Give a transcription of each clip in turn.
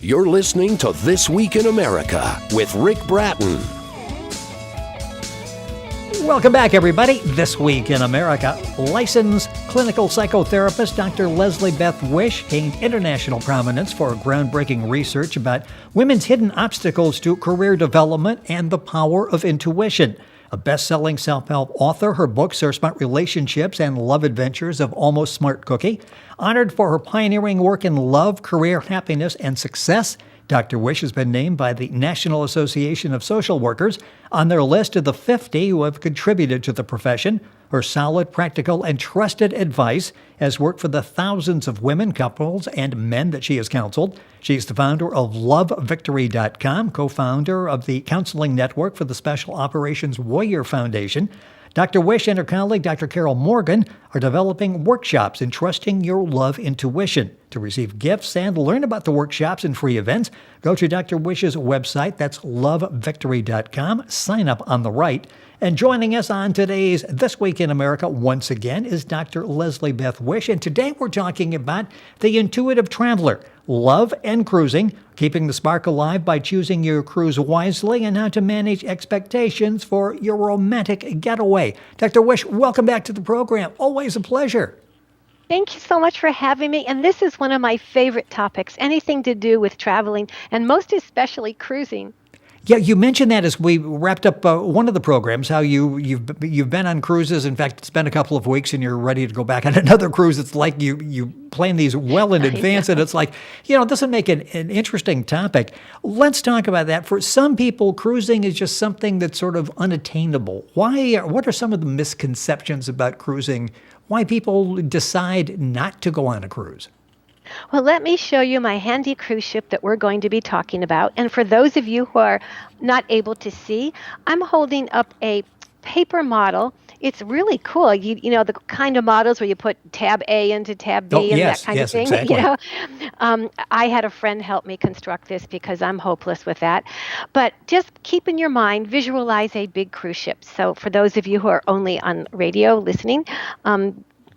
You're listening to This Week in America with Rick Bratton. Welcome back, everybody. This Week in America, licensed clinical psychotherapist Dr. LeslieBeth Wish gained international prominence for groundbreaking research about women's hidden obstacles to career development and the power of intuition. A best-selling self-help author, her books are Smart Relationships and Love Adventures of Almost Smart Cookie. Honored for her pioneering work in love, career, happiness, and success, Dr. Wish has been named by the National Association of Social Workers on their list of the 50 who have contributed to the profession. Her solid, practical, and trusted advice has worked for the thousands of women, couples, and men that she has counseled. She's the founder of LoveVictory.com, co-founder of the Counseling Network for the Special Operations Warrior Foundation. Dr. Wish and her colleague, Dr. Carol Morgan, are developing workshops in trusting your love intuition. To receive gifts and learn about the workshops and free events, go to Dr. Wish's website. That's LoveVictory.com. Sign up on the right. And joining us on today's This Week in America once again is Dr. LeslieBeth Wish. And today we're talking about the intuitive traveler, love and cruising, keeping the spark alive by choosing your cruise wisely, and how to manage expectations for your romantic getaway. Dr. Wish, welcome back to the program. Always a pleasure. Thank you so much for having me. And this is one of my favorite topics, anything to do with traveling, and most especially cruising. Yeah, you mentioned that as we wrapped up one of the programs, how you've been on cruises. In fact, it's been a couple of weeks and you're ready to go back on another cruise. It's like you plan these well in advance, and it's like, this would make an interesting topic. Let's talk about that. For some people, cruising is just something that's sort of unattainable. What are some of the misconceptions about cruising? Why people decide not to go on a cruise? Well, let me show you my handy cruise ship that we're going to be talking about. And for those of you who are not able to see, I'm holding up a paper model. It's really cool. You know, the kind of models where you put tab A into tab B and that kind of thing. Exactly. I had a friend help me construct this because I'm hopeless with that. But just keep in your mind, visualize a big cruise ship. So for those of you who are only on radio listening,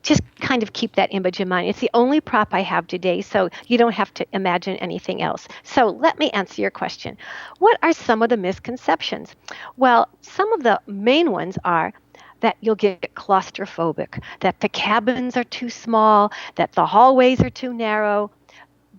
just kind of keep that image in mind. It's the only prop I have today, so you don't have to imagine anything else. So let me answer your question. What are some of the misconceptions? Well, some of the main ones are that you'll get claustrophobic, that the cabins are too small, that the hallways are too narrow.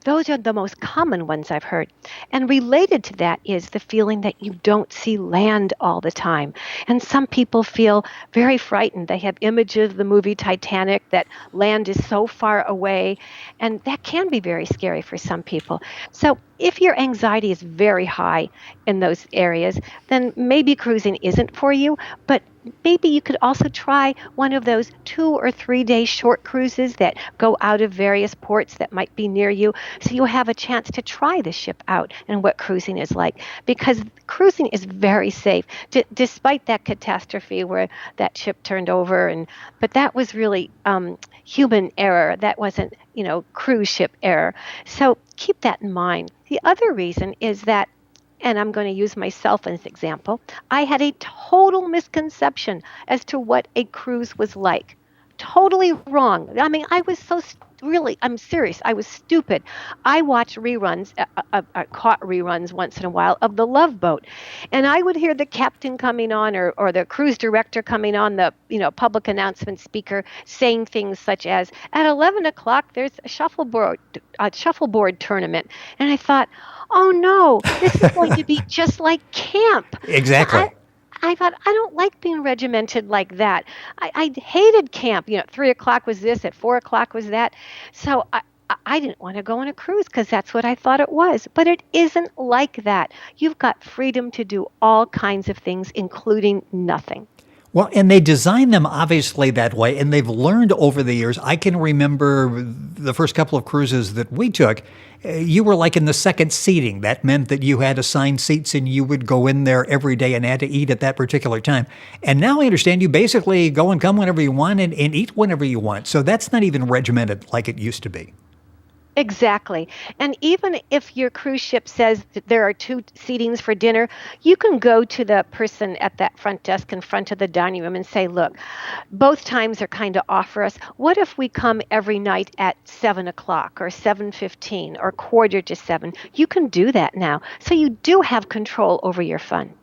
Those are the most common ones I've heard. And related to that is the feeling that you don't see land all the time. And some people feel very frightened. They have images of the movie Titanic that land is so far away. And that can be very scary for some people. So if your anxiety is very high in those areas, then maybe cruising isn't for you. But maybe you could also try one of those 2 or 3 day short cruises that go out of various ports that might be near you, so you'll have a chance to try the ship out and what cruising is like. Because cruising is very safe, despite that catastrophe where that ship turned over. But that was really human error. That wasn't, cruise ship error. So keep that in mind. The other reason is that, and I'm going to use myself as an example, I had a total misconception as to what a cruise was like. Totally wrong. I mean, I was I'm serious. I was stupid. I watched reruns, caught reruns once in a while of The Love Boat. And I would hear the captain coming on or the cruise director coming on, the public announcement speaker saying things such as, at 11 o'clock, there's a shuffleboard tournament. And I thought, oh no, this is going to be just like camp. Exactly. I thought, I don't like being regimented like that. I hated camp. 3 o'clock was this, at 4 o'clock was that. So I didn't want to go on a cruise because that's what I thought it was. But it isn't like that. You've got freedom to do all kinds of things, including nothing. Well, and they design them obviously that way, and they've learned over the years. I can remember the first couple of cruises that we took, you were like in the second seating. That meant that you had assigned seats and you would go in there every day and had to eat at that particular time. And now I understand you basically go and come whenever you want and eat whenever you want. So that's not even regimented like it used to be. Exactly. And even if your cruise ship says that there are two seatings for dinner, you can go to the person at that front desk in front of the dining room and say, look, both times are kind of off for us. What if we come every night at 7 o'clock or 7:15 or quarter to 7? You can do that now. So you do have control over your fun.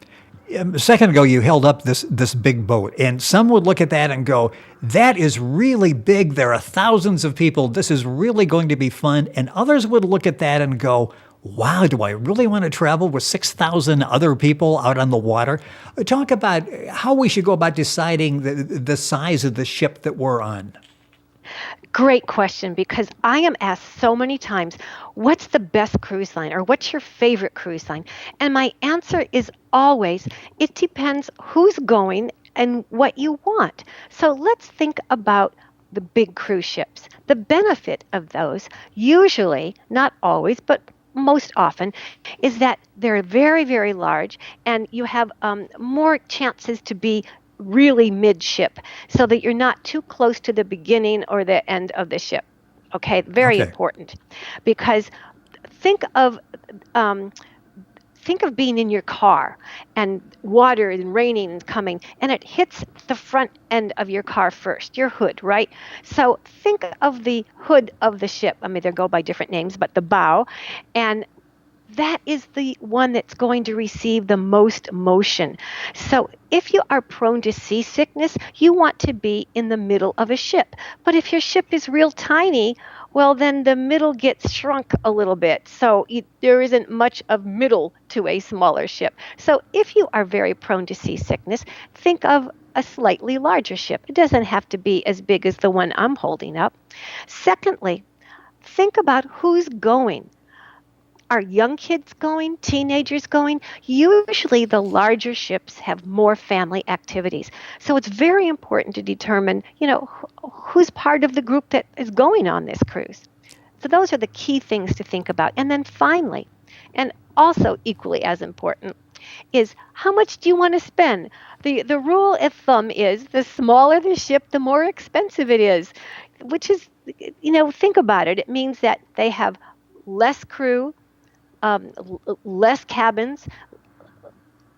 A second ago, you held up this big boat, and some would look at that and go, that is really big. There are thousands of people. This is really going to be fun. And others would look at that and go, wow, do I really want to travel with 6,000 other people out on the water? Talk about how we should go about deciding the size of the ship that we're on. Great question, because I am asked so many times, what's the best cruise line or what's your favorite cruise line? And my answer is always, it depends who's going and what you want. So let's think about the big cruise ships. The benefit of those, usually, not always, but most often, is that they're very, very large and you have more chances to be really midship so that you're not too close to the beginning or the end of the ship. Okay, very Okay. important, because think of um, think of being in your car and water and raining and coming and it hits the front end of your car first, your hood, right? So think of the hood of the ship. I mean, they go by different names, but the bow, and that is the one that's going to receive the most motion. So if you are prone to seasickness, you want to be in the middle of a ship. But if your ship is real tiny, well, then the middle gets shrunk a little bit. So there isn't much of middle to a smaller ship. So if you are very prone to seasickness, think of a slightly larger ship. It doesn't have to be as big as the one I'm holding up. Secondly, think about who's going. Are young kids going, teenagers going? Usually the larger ships have more family activities. So it's very important to determine, who's part of the group that is going on this cruise. So those are the key things to think about. And then finally, and also equally as important, is how much do you want to spend? The rule of thumb is the smaller the ship, the more expensive it is, which is, think about it. It means that they have less crew, less cabins,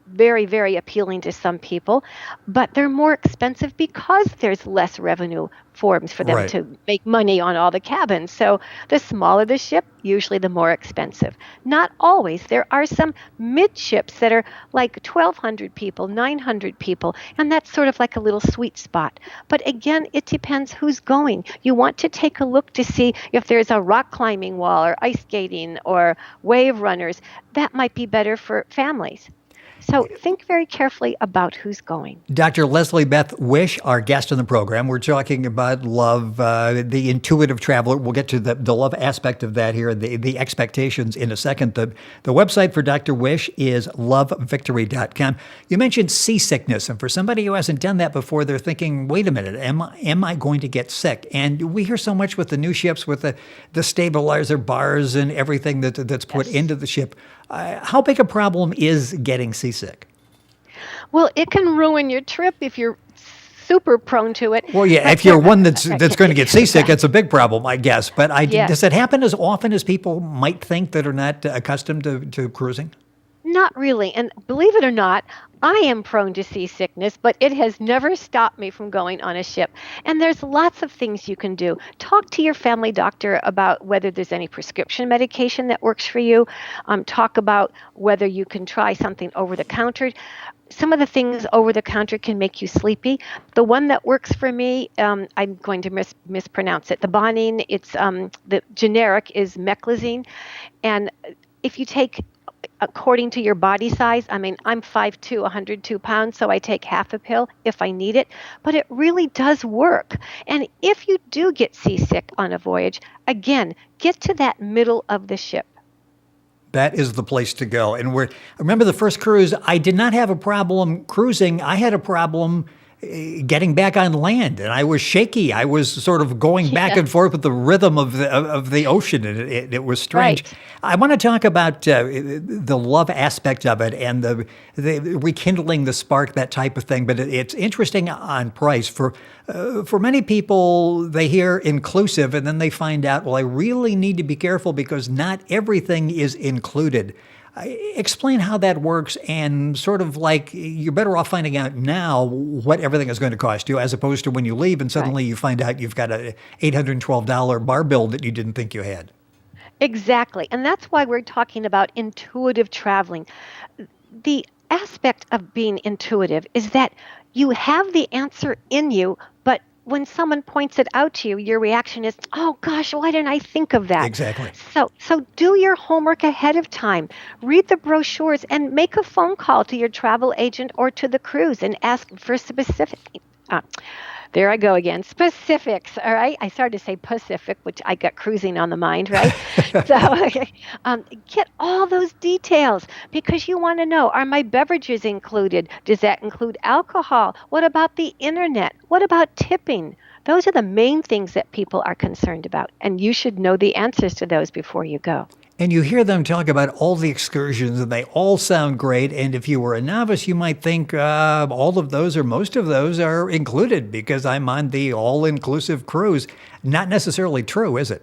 very, very appealing to some people, but they're more expensive because there's less revenue forms for them Right. to make money on all the cabins. So the smaller the ship, usually the more expensive. Not always. There are some midships that are like 1,200 people, 900 people, and that's sort of like a little sweet spot. But again, it depends who's going. You want to take a look to see if there's a rock climbing wall or ice skating or wave runners. That might be better for families. So think very carefully about who's going. Dr. LeslieBeth Wish, our guest on the program. We're talking about love, the intuitive traveler. We'll get to the love aspect of that here, the expectations in a second. The website for Dr. Wish is lovevictory.com. You mentioned seasickness, and for somebody who hasn't done that before, they're thinking, wait a minute, am I going to get sick? And we hear so much with the new ships with the stabilizer bars and everything that's put into the ship. How big a problem is getting seasick? Well, it can ruin your trip if you're super prone to it. Well, yeah, But if you're there- one that's going to get seasick, it's a big problem, I guess. But Yes. does it happen as often as people might think that are not accustomed to cruising? Not really. And believe it or not, I am prone to seasickness, but it has never stopped me from going on a ship. And there's lots of things you can do. Talk to your family doctor about whether there's any prescription medication that works for you. Talk about whether you can try something over the counter. Some of the things over the counter can make you sleepy. The one that works for me, I'm going to mispronounce it. The Bonine, the generic is meclizine. And if you take according to your body size, I mean, I'm 5'2", 102 pounds, so I take half a pill if I need it, but it really does work. And if you do get seasick on a voyage, again, get to that middle of the ship. That is the place to go. And I remember the first cruise, I did not have a problem cruising. I had a problem getting back on land, and I was shaky. I was sort of going back and forth with the rhythm of the ocean, and it was strange. Right. I want to talk about the love aspect of it and the rekindling the spark, that type of thing. But it's interesting on price. For many people, they hear inclusive, and then they find out, well, I really need to be careful because not everything is included. Explain how that works, and sort of like you're better off finding out now what everything is going to cost you, as opposed to when you leave and suddenly you find out you've got a $812 bar bill that you didn't think you had. Exactly. And that's why we're talking about intuitive traveling. The aspect of being intuitive is that you have the answer in you, but when someone points it out to you, your reaction is, "Oh gosh, why didn't I think of that?" Exactly. So do your homework ahead of time. Read the brochures and make a phone call to your travel agent or to the cruise and ask for specific. There I go again. Specifics, all right? I started to say Pacific, which I got cruising on the mind, right? So get all those details because you want to know, are my beverages included? Does that include alcohol? What about the internet? What about tipping? Those are the main things that people are concerned about, and you should know the answers to those before you go. And you hear them talk about all the excursions, and they all sound great. And if you were a novice, you might think all of those or most of those are included because I'm on the all-inclusive cruise. Not necessarily true, is it?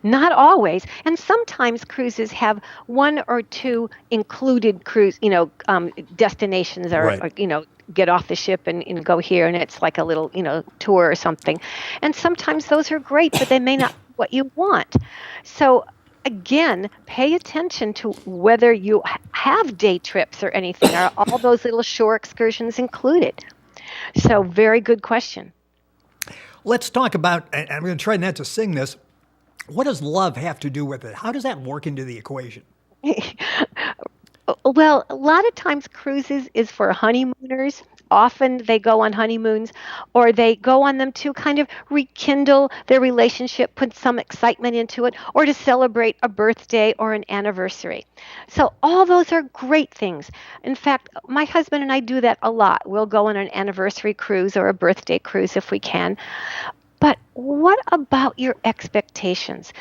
Not always. And sometimes cruises have one or two included cruise, destinations or get off the ship and go here. And it's like a little, tour or something. And sometimes those are great, but they may not be what you want. So again, pay attention to whether you have day trips or anything. Are all those little shore excursions included? So very good question. Let's talk about, and I'm going to try not to sing this, what does love have to do with it? How does that work into the equation? Well, a lot of times cruises is for honeymooners. Often they go on honeymoons or they go on them to kind of rekindle their relationship, put some excitement into it, or to celebrate a birthday or an anniversary. So all those are great things. In fact, my husband and I do that a lot. We'll go on an anniversary cruise or a birthday cruise if we can. But what about your expectations?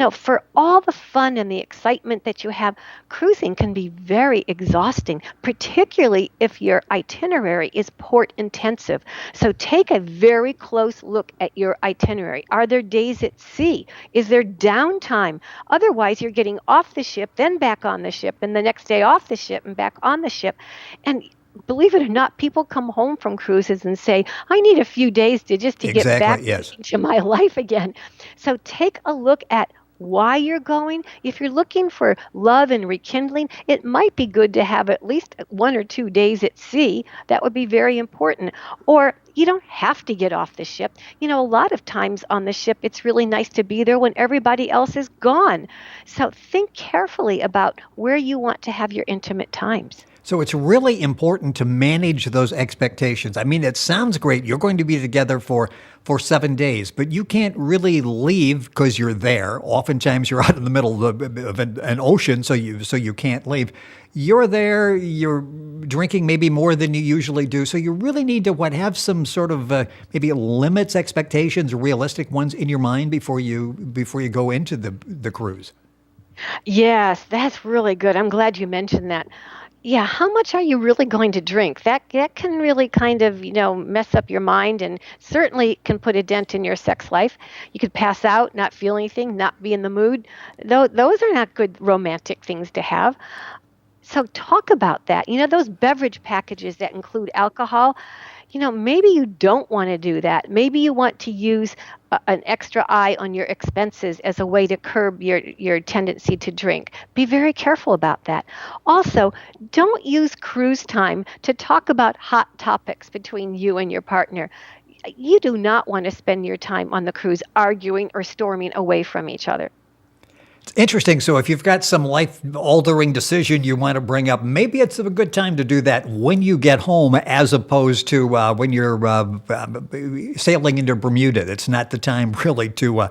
For all the fun and the excitement that you have, cruising can be very exhausting, particularly if your itinerary is port intensive. So take a very close look at your itinerary. Are there days at sea? Is there downtime? Otherwise, you're getting off the ship, then back on the ship, and the next day off the ship and back on the ship. And believe it or not, people come home from cruises and say, I need a few days to get back into my life again. So take a look at why you're going. If you're looking for love and rekindling, it might be good to have at least 1 or 2 days at sea. That would be very important. Or you don't have to get off the ship. A lot of times on the ship, it's really nice to be there when everybody else is gone. So think carefully about where you want to have your intimate times. So it's really important to manage those expectations. I mean, it sounds great. You're going to be together for 7 days, but you can't really leave because you're there. Oftentimes you're out in the middle of an ocean, so you can't leave. You're there, you're drinking maybe more than you usually do, so you really need to have some sort of maybe limits, expectations, realistic ones in your mind before you go into the cruise. Yes, that's really good. I'm glad you mentioned that. Yeah, how much are you really going to drink? That can really kind of, mess up your mind and certainly can put a dent in your sex life. You could pass out, not feel anything, not be in the mood. Those are not good romantic things to have. So talk about that. Those beverage packages that include alcohol, maybe you don't want to do that. Maybe you want to use an extra eye on your expenses as a way to curb your tendency to drink. Be very careful about that. Also, don't use cruise time to talk about hot topics between you and your partner. You do not want to spend your time on the cruise arguing or storming away from each other. It's interesting. So if you've got some life-altering decision you want to bring up, maybe it's a good time to do that when you get home as opposed to when you're sailing into Bermuda. It's not the time really to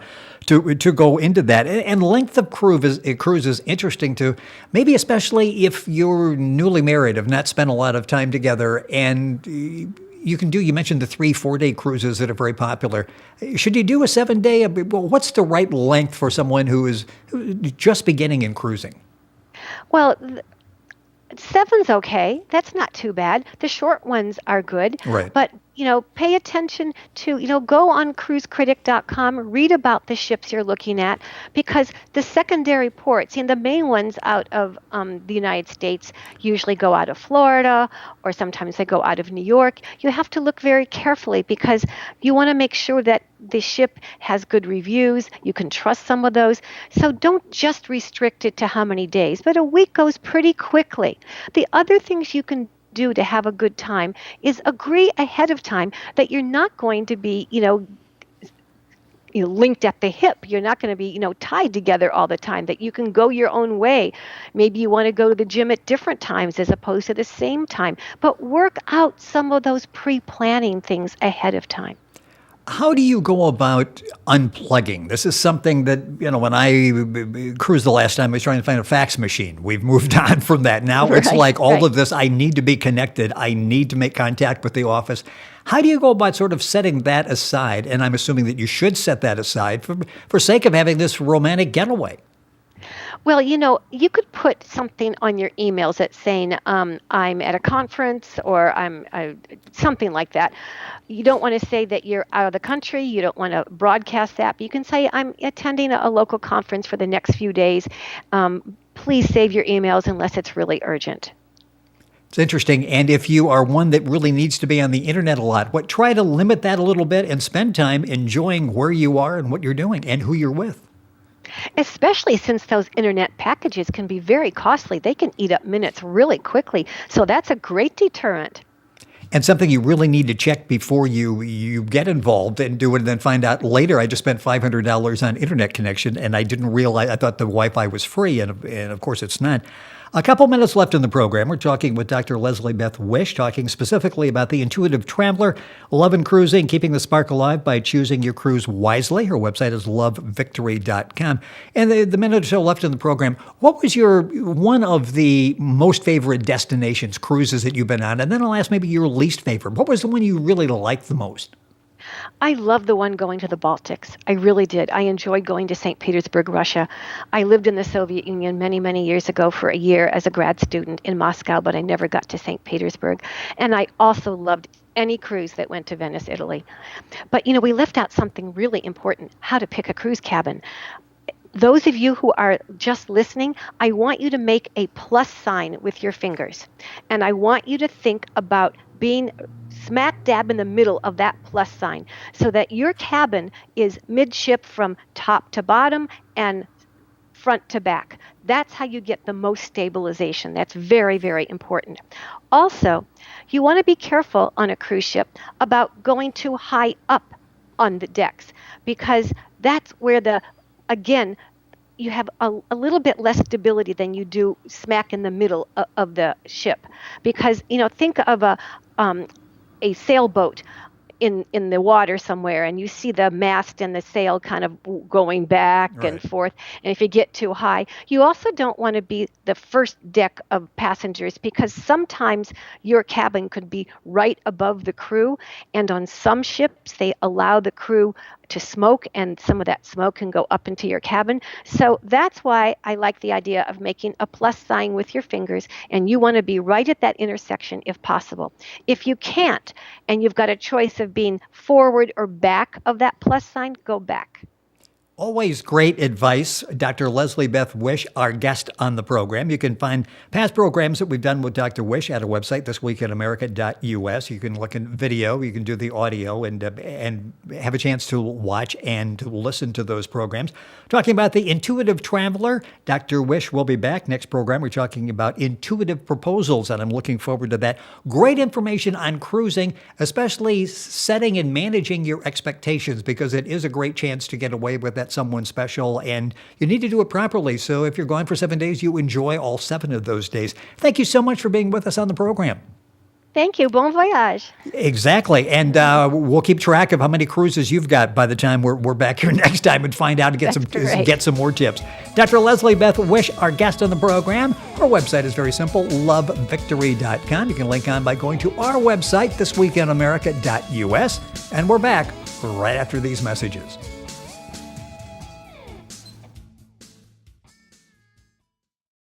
go into that. And length of cruise is interesting too, maybe especially if you're newly married, have not spent a lot of time together, and you can do, you mentioned the 3-4 day cruises that are very popular. Should you do a 7-day? Well, what's the right length for someone who is just beginning in cruising? Well, 7's okay. That's not too bad. The short ones are good. Right. But, pay attention to, go on cruisecritic.com, read about the ships you're looking at, because the secondary ports, and the main ones out of the United States usually go out of Florida, or sometimes they go out of New York. You have to look very carefully because you want to make sure that the ship has good reviews. You can trust some of those. So don't just restrict it to how many days, but a week goes pretty quickly. The other things you can do to have a good time is agree ahead of time that you're not going to be, linked at the hip. You're not going to be, tied together all the time, that you can go your own way. Maybe you want to go to the gym at different times as opposed to the same time, but work out some of those pre-planning things ahead of time. How do you go about unplugging? This is something that, when I cruised the last time, I was trying to find a fax machine. We've moved on from that. Now it's like all of this, I need to be connected. I need to make contact with the office. How do you go about sort of setting that aside? And I'm assuming that you should set that aside for sake of having this romantic getaway. Well, you could put something on your emails that's saying, I'm at a conference, or I'm something like that. You don't want to say that you're out of the country. You don't want to broadcast that. But you can say, I'm attending a local conference for the next few days. Please save your emails unless it's really urgent. It's interesting. And if you are one that really needs to be on the internet a lot, try to limit that a little bit and spend time enjoying where you are and what you're doing and who you're with. Especially since those internet packages can be very costly. They can eat up minutes really quickly. So that's a great deterrent. And something you really need to check before you get involved and do it, and then find out later, I just spent $500 on internet connection, and I didn't realize, I thought the Wi-Fi was free, and of course it's not. A couple minutes left in the program. We're talking with Dr. LeslieBeth Wish, talking specifically about the intuitive traveler, love and cruising, keeping the spark alive by choosing your cruise wisely. Her website is lovevictory.com. And the minute or so left in the program, what was one of the most favorite destinations, cruises that you've been on? And then I'll ask maybe your least favorite. What was the one you really liked the most? I love the one going to the Baltics. I really did. I enjoyed going to St. Petersburg, Russia. I lived in the Soviet Union many, many years ago for a year as a grad student in Moscow, but I never got to St. Petersburg. And I also loved any cruise that went to Venice, Italy. But, we left out something really important, how to pick a cruise cabin. Those of you who are just listening, I want you to make a plus sign with your fingers. And I want you to think about being smack dab in the middle of that plus sign so that your cabin is midship from top to bottom and front to back. That's how you get the most stabilization. That's very, very important. Also, you want to be careful on a cruise ship about going too high up on the decks, because that's where again, you have a little bit less stability than you do smack in the middle of the ship. Because, think of a sailboat in the water somewhere, and you see the mast and the sail kind of going back and forth. And if you get too high, you also don't want to be the first deck of passengers, because sometimes your cabin could be right above the crew. And on some ships, they allow the crew to smoke, and some of that smoke can go up into your cabin. So that's why I like the idea of making a plus sign with your fingers, and you want to be right at that intersection if possible. If you can't, and you've got a choice of being forward or back of that plus sign, go back. Always great advice. Dr. LeslieBeth Wish, our guest on the program. You can find past programs that we've done with Dr. Wish at our website, thisweekinamerica.us. You can look in video, you can do the audio, and have a chance to watch and to listen to those programs. Talking about the intuitive traveler, Dr. Wish will be back. Next program, we're talking about intuitive proposals, and I'm looking forward to that. Great information on cruising, especially setting and managing your expectations, because it is a great chance to get away with that someone special, and you need to do it properly. So if you're gone for 7 days, you enjoy all 7 of those days. Thank you so much for being with us on the program. Thank you. Bon voyage. Exactly. And we'll keep track of how many cruises you've got by the time we're back here next time and find out and get some more tips. Dr. LeslieBeth Wish, our guest on the program. Our website is very simple, lovevictory.com. You can link on by going to our website, thisweekinamerica.us. And we're back right after these messages.